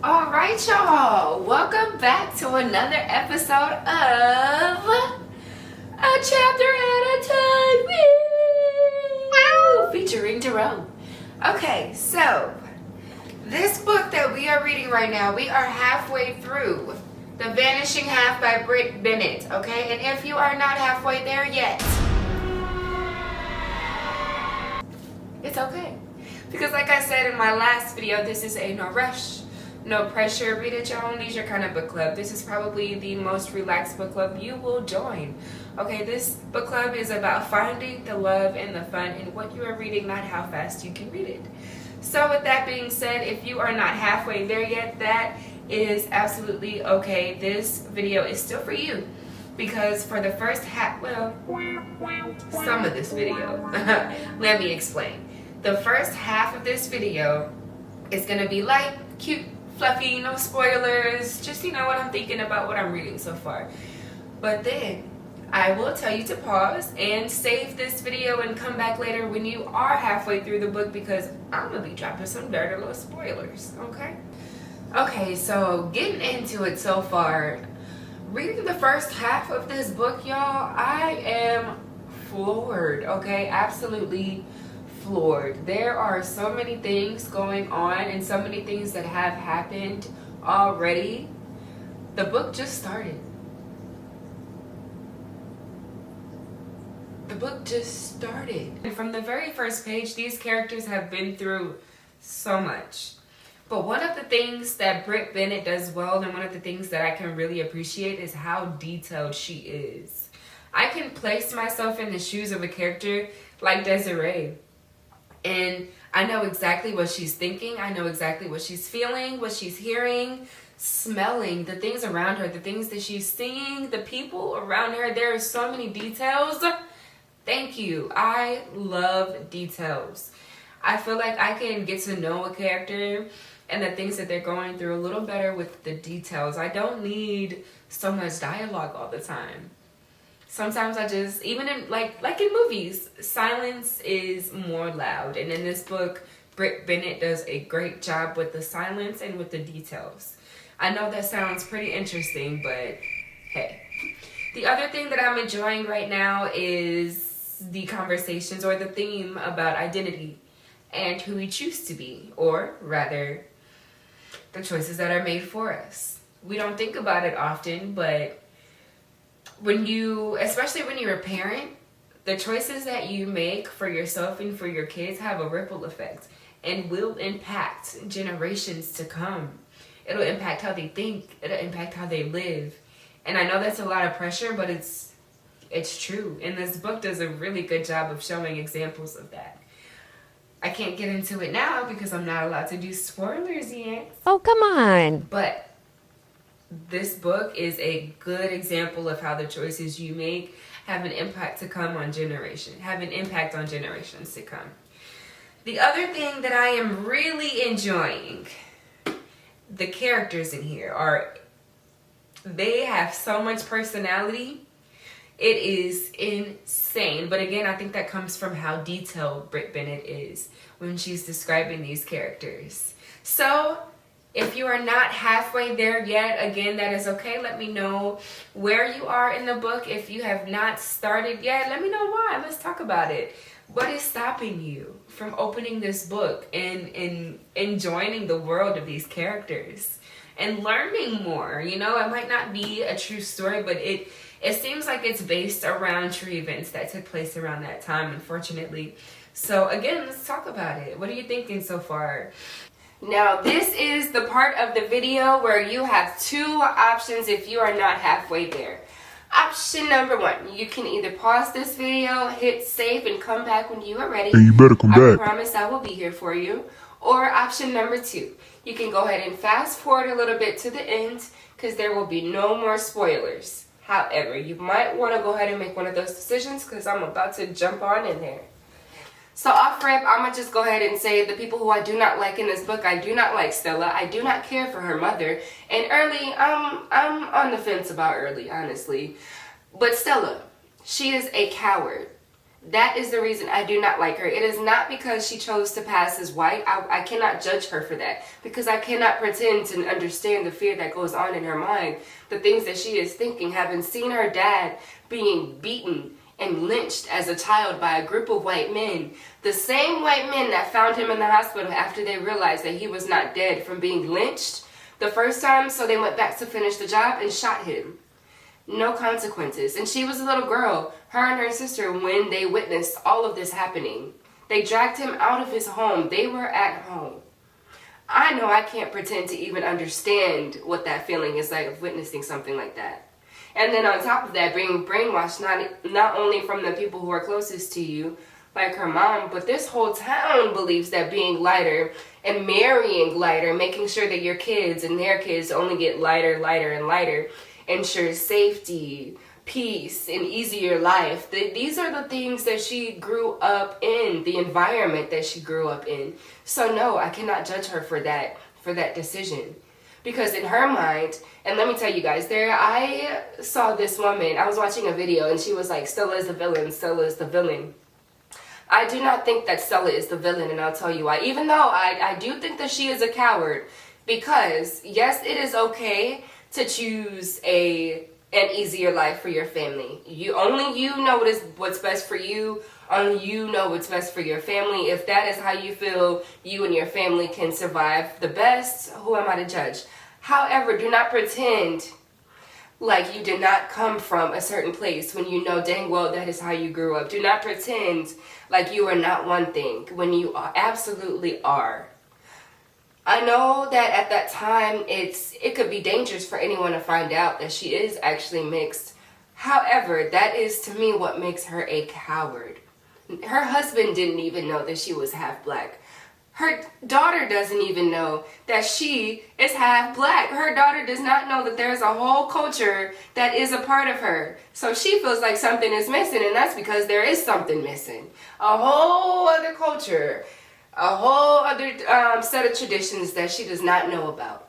All right, y'all. Welcome back to another episode of A Chapter at a Time, featuring Jerome. Okay, so this book that we are reading right now, we are halfway through The Vanishing Half by Brit Bennett. Okay, and if you are not halfway there yet, it's okay, because like I said in my last video, this is a no rush, no pressure, read at your own leisure kind of book club. This is probably the most relaxed book club you will join. Okay, this book club is about finding the love and the fun in what you are reading, not how fast you can read it. So with that being said, if you are not halfway there yet, that is absolutely okay. This video is still for you, because for the first half, well, some of this video, let me explain. The first half of this video is gonna be light, cute, fluffy, no spoilers, just what I'm thinking about what I'm reading so far. But then I will tell you to pause and save this video and come back later when you are halfway through the book, because I'm gonna be dropping some dirty little spoilers, okay? Okay, so getting into it so far, reading the first half of this book, y'all, I am floored, okay? Absolutely floored. There are so many things going on and so many things that have happened already. The book just started. The book just started. And from the very first page, these characters have been through so much. But one of the things that Brit Bennett does well, and one of the things that I can really appreciate, is how detailed she is. I can place myself in the shoes of a character like Desiree, and I know exactly what she's thinking. I know exactly what she's feeling, what she's hearing, smelling, the things around her, the things that she's seeing, the people around her. There are so many details. Thank you. I love details. I feel like I can get to know a character and the things that they're going through a little better with the details. I don't need so much dialogue all the time. Sometimes I just, even in like in movies, silence is more loud. And in this book, Brit Bennett does a great job with the silence and with the details. I know that sounds pretty interesting, but hey. The other thing that I'm enjoying right now is the conversations, or the theme about identity and who we choose to be, or rather, the choices that are made for us. We don't think about it often, but especially when you're a parent, the choices that you make for yourself and for your kids have a ripple effect and will impact generations to come. It'll impact how they think. It'll impact how they live. And I know that's a lot of pressure, but it's true. And this book does a really good job of showing examples of that. I can't get into it now because I'm not allowed to do spoilers yet. Oh, come on. But this book is a good example of how the choices you make have an impact to come on have an impact on generations to come. The other thing that I am really enjoying, the characters in here they have so much personality. It is insane. But again, I think that comes from how detailed Brit Bennett is when she's describing these characters. So if you are not halfway there yet, again, that is okay. Let me know where you are in the book. If you have not started yet, let me know why. Let's talk about it. What is stopping you from opening this book and joining the world of these characters and learning more? It might not be a true story, but it seems like it's based around true events that took place around that time, unfortunately. So again, let's talk about it. What are you thinking so far? Now, this is the part of the video where you have two options if you are not halfway there. Option number one, you can either pause this video, hit save, and come back when you are ready. And you better come back. I promise I will be here for you. Or option number two, you can go ahead and fast forward a little bit to the end, because there will be no more spoilers. However, you might want to go ahead and make one of those decisions, because I'm about to jump on in there. So off rip, I'm going to just go ahead and say the people who I do not like in this book. I do not like Stella. I do not care for her mother. And Early, I'm on the fence about Early, honestly. But Stella, she is a coward. That is the reason I do not like her. It is not because she chose to pass as white. I cannot judge her for that, because I cannot pretend to understand the fear that goes on in her mind, the things that she is thinking, having seen her dad being beaten and lynched as a child by a group of white men. The same white men that found him in the hospital after they realized that he was not dead from being lynched the first time, so they went back to finish the job and shot him. No consequences. And she was a little girl, her and her sister, when they witnessed all of this happening. They dragged him out of his home. They were at home. I know I can't pretend to even understand what that feeling is like of witnessing something like that. And then on top of that, being brainwashed not only from the people who are closest to you, like her mom, but this whole town believes that being lighter and marrying lighter, making sure that your kids and their kids only get lighter, lighter, and lighter, ensures safety, peace, and easier life. These are the things that she grew up in, the environment that she grew up in. So no, I cannot judge her for that decision. Because in her mind, and let me tell you guys, I saw this woman, I was watching a video, and she was like, Stella is the villain, Stella is the villain. I do not think that Stella is the villain, and I'll tell you why. Even though I do think that she is a coward, because yes, it is okay to choose an easier life for your family. You know what's best for you. Only you know what's best for your family. If that is how you feel you and your family can survive the best, who am I to judge? However, do not pretend like you did not come from a certain place when you know dang well that is how you grew up. Do not pretend like you are not one thing when you absolutely are. I know that at that time it could be dangerous for anyone to find out that she is actually mixed. However, that is to me what makes her a coward. Her husband didn't even know that she was half black. Her daughter doesn't even know that she is half black. Her daughter does not know that there's a whole culture that is a part of her. So she feels like something is missing, and that's because there is something missing. A whole other culture, a whole other set of traditions that she does not know about.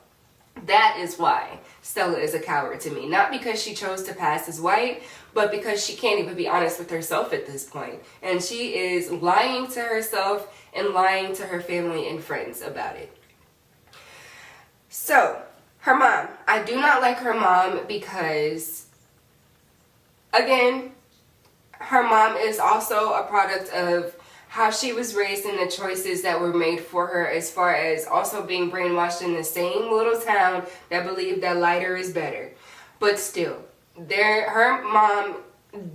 That is why Stella is a coward to me. Not because she chose to pass as white, but because she can't even be honest with herself at this point. And she is lying to herself and lying to her family and friends about it. So, her mom. I do not like her mom because, again, her mom is also a product of how she was raised and the choices that were made for her, as far as also being brainwashed in the same little town that believed that lighter is better. But still, her mom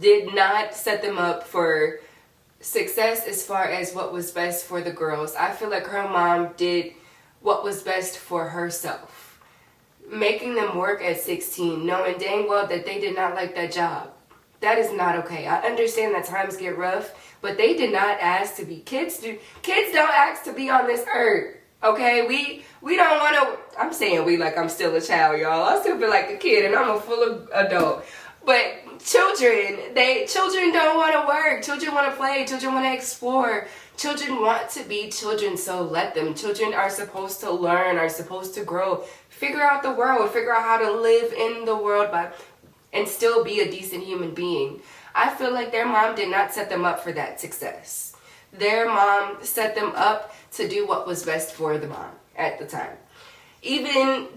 did not set them up for success as far as what was best for the girls. I feel like her mom did what was best for herself, making them work at 16, knowing dang well that they did not like that job. That is not okay. I understand that times get rough, but they did not ask to be kids. Kids don't ask to be on this earth. Okay, we don't want to. I'm saying we like I'm still a child, y'all. I still feel like a kid, and I'm a full adult. But children don't want to work. Children want to play. Children want to explore. Children want to be children, so let them. Children are supposed to learn, are supposed to grow, figure out the world, figure out how to live in the world and still be a decent human being. I feel like their mom did not set them up for that success. Their mom set them up to do what was best for the mom at the time. Even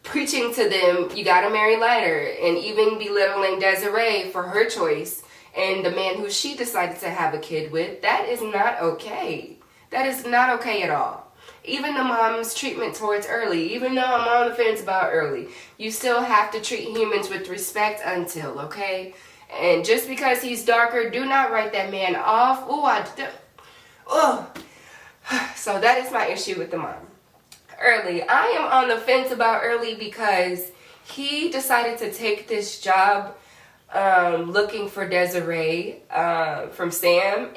preaching to them, you gotta marry lighter, and even belittling Desiree for her choice and the man who she decided to have a kid with, that is not okay. That is not okay at all. Even the mom's treatment towards Early, even though I'm on the fence about Early, you still have to treat humans with respect until, okay? And just because he's darker, do not write that man off. So that is my issue with the mom. Early, I am on the fence about Early because he decided to take this job looking for Desiree from Sam,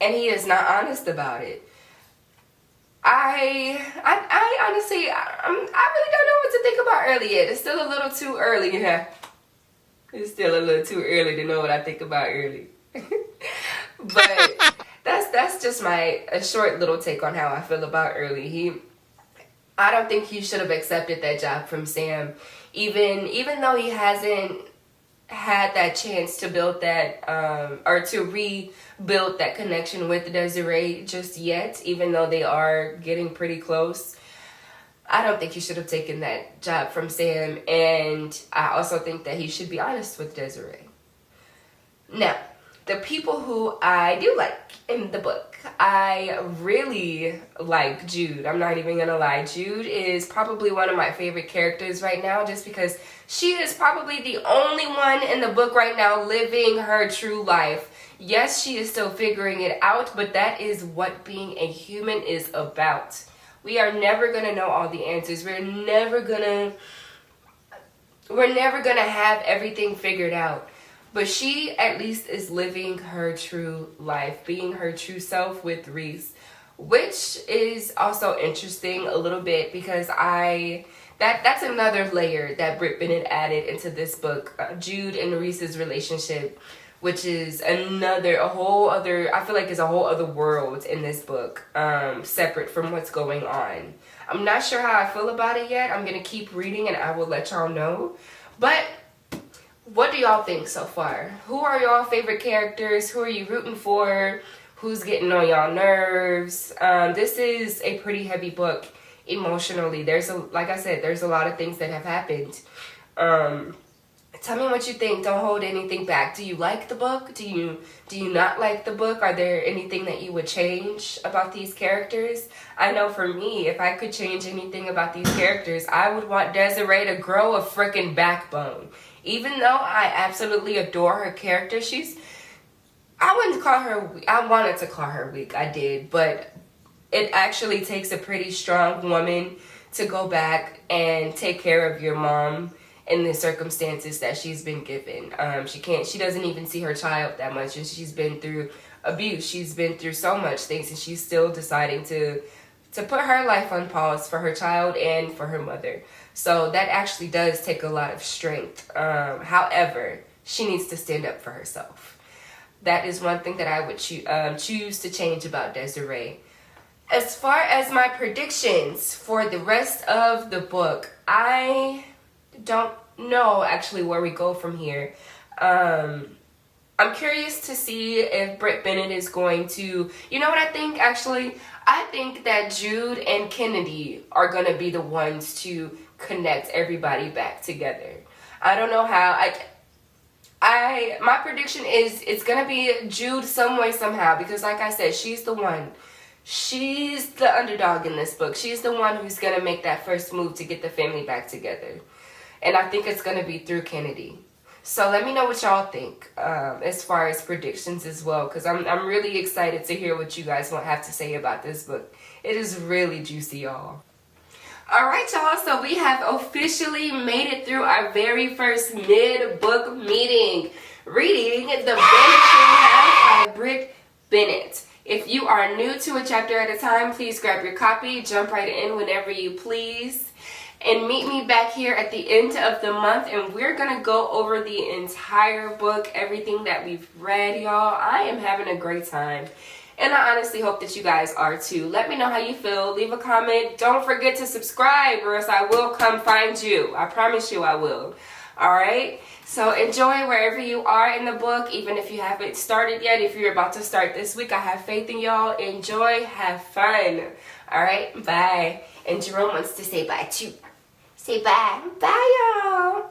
and he is not honest about it. I honestly, I really don't know what to think about Early yet. It's still a little too early. Yeah. It's still a little too early to know what I think about Early. But that's just a short little take on how I feel about Early. I don't think he should have accepted that job from Sam, even though he hasn't had that chance to build that or to rebuild that connection with Desiree just yet, even though they are getting pretty close. I don't think he should have taken that job from Sam, and I also think that he should be honest with Desiree. Now, the people who I do like in the book, I really like Jude. I'm not even gonna lie. Jude is probably one of my favorite characters right now, just because she is probably the only one in the book right now living her true life. Yes, she is still figuring it out, but that is what being a human is about. We are never gonna know all the answers. We're never gonna have everything figured out. But she at least is living her true life, being her true self with Reese, which is also interesting a little bit because that's another layer that Brit Bennett added into this book, Jude and Reese's relationship, which is I feel like it's a whole other world in this book, separate from what's going on. I'm not sure how I feel about it yet. I'm going to keep reading and I will let y'all know. But what do y'all think so far? Who are y'all favorite characters? Who are you rooting for? Who's getting on y'all nerves? This is a pretty heavy book emotionally. Like I said, there's a lot of things that have happened. Tell me what you think. Don't hold anything back. Do you like the book? Do you not like the book? Are there anything that you would change about these characters? I know for me, if I could change anything about these characters, I would want Desiree to grow a freaking backbone. Even though I absolutely adore her character, I wanted to call her weak, I did, but it actually takes a pretty strong woman to go back and take care of your mom in the circumstances that she's been given. She doesn't even see her child that much, and she's been through abuse. She's been through so much things, and she's still deciding to put her life on pause for her child and for her mother. So that actually does take a lot of strength. However, she needs to stand up for herself. That is one thing that I would choose to change about Desiree. As far as my predictions for the rest of the book, I don't know actually where we go from here. I'm curious to see if Brit Bennett is going to... You know what I think, actually? I think that Jude and Kennedy are going to be the ones to connect everybody back together. I don't know how. My prediction is it's going to be Jude some way, somehow. Because like I said, she's the one. She's the underdog in this book. She's the one who's going to make that first move to get the family back together. And I think it's going to be through Kennedy. So let me know what y'all think as far as predictions as well. Because I'm really excited to hear what you guys will have to say about this book. It is really juicy, y'all. Alright, y'all. So we have officially made it through our very first mid-book meeting. Reading The Vanishing Half by Brit Bennett. If you are new to a chapter at a time, please grab your copy. Jump right in whenever you please. And meet me back here at the end of the month, and we're going to go over the entire book, everything that we've read, y'all. I am having a great time, and I honestly hope that you guys are too. Let me know how you feel. Leave a comment. Don't forget to subscribe, or else I will come find you. I promise you I will. Alright? So enjoy wherever you are in the book, even if you haven't started yet. If you're about to start this week, I have faith in y'all. Enjoy. Have fun. Alright? Bye. And Jerome wants to say bye too. Say bye. Bye, y'all.